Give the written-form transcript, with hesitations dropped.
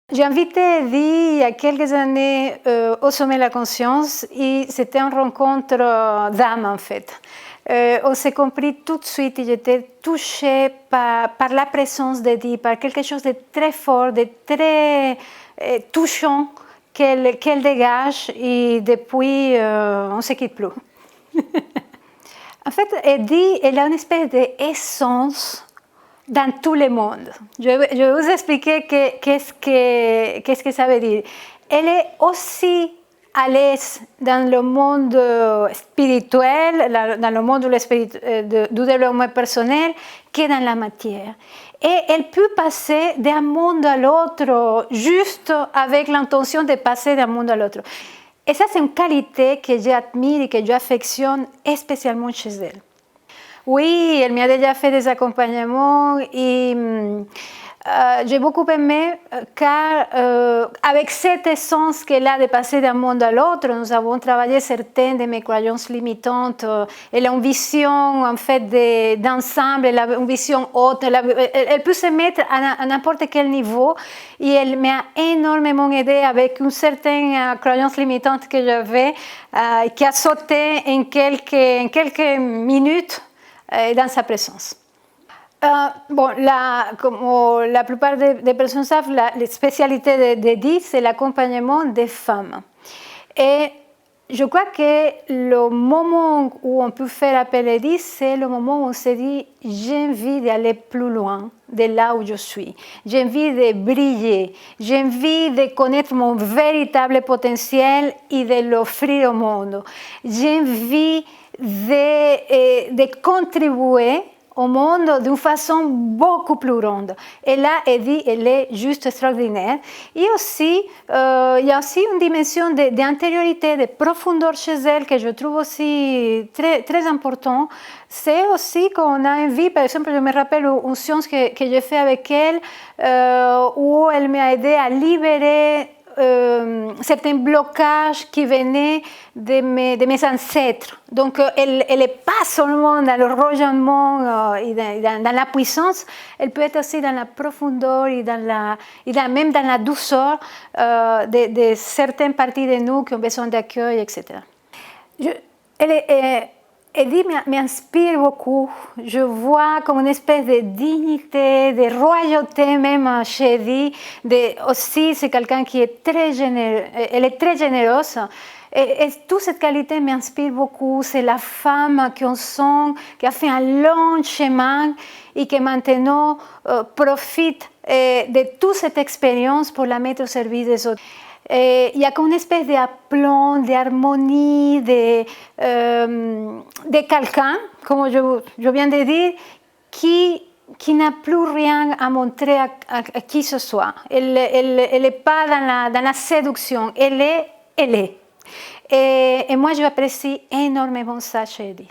J'ai invité Eddy il y a quelques années au Sommet de la Conscience et c'était une rencontre d'âme en fait. On s'est compris tout de suite et j'étais touchée par la présence d'Eddy, par quelque chose de très fort, de très touchant qu'elle dégage et depuis on ne se quitte plus. En fait, Eddy, elle a une espèce d'essence dans tout le monde. Je vais vous expliquer qu'est-ce que ça veut dire. Elle est aussi à l'aise dans le monde spirituel, dans le monde du développement personnel, que dans la matière. Et elle peut passer d'un monde à l'autre juste avec l'intention de passer d'un monde à l'autre. Et ça, c'est une qualité que j'admire et que j'affectionne spécialement chez elle. Oui, elle m'a déjà fait des accompagnements et j'ai beaucoup aimé car avec cette essence qu'elle a de passer d'un monde à l'autre, nous avons travaillé certaines de mes croyances limitantes. Elle a une vision en fait d'ensemble, elle a une vision haute, elle peut se mettre à n'importe quel niveau et elle m'a énormément aidé avec une certaine croyance limitante que j'avais qui a sauté en quelques minutes dans sa présence. Comme la plupart des personnes savent, la spécialité d'Eddy, c'est l'accompagnement des femmes. Et je crois que le moment où on peut faire appel à Eddy, c'est le moment où on se dit « j'ai envie d'aller plus loin de là où je suis, j'ai envie de briller, j'ai envie de connaître mon véritable potentiel et de l'offrir au monde, j'ai envie de contribuer au monde d'une façon beaucoup plus ronde. » Et là, Eddy, elle est juste extraordinaire. Et aussi, il y a aussi une dimension d'intériorité, de profondeur chez elle que je trouve aussi très, très important. C'est aussi qu'on a envie, par exemple, je me rappelle une séance que j'ai fait avec elle, où elle m'a aidé à libérer certains blocages qui venaient de mes ancêtres. Donc, elle n'est pas seulement dans le rayonnement et dans la puissance, elle peut être aussi dans la profondeur et même dans la douceur de certaines parties de nous qui ont besoin d'accueil, etc. Eddy m'inspire beaucoup. Je vois comme une espèce de dignité, de royauté même chez Eddy. Aussi, c'est quelqu'un qui est très généreux. Elle est très généreuse. Et toute cette qualité m'inspire beaucoup. C'est la femme qu'on sent, qui a fait un long chemin et qui maintenant profite de toute cette expérience pour la mettre au service des autres. Il y a comme une espèce d'aplomb, d'harmonie, de quelqu'un, comme je viens de dire, qui n'a plus rien à montrer à qui que ce soit. Elle n'est pas dans la séduction, elle est. Et moi, j'apprécie énormément ça chez Eddy.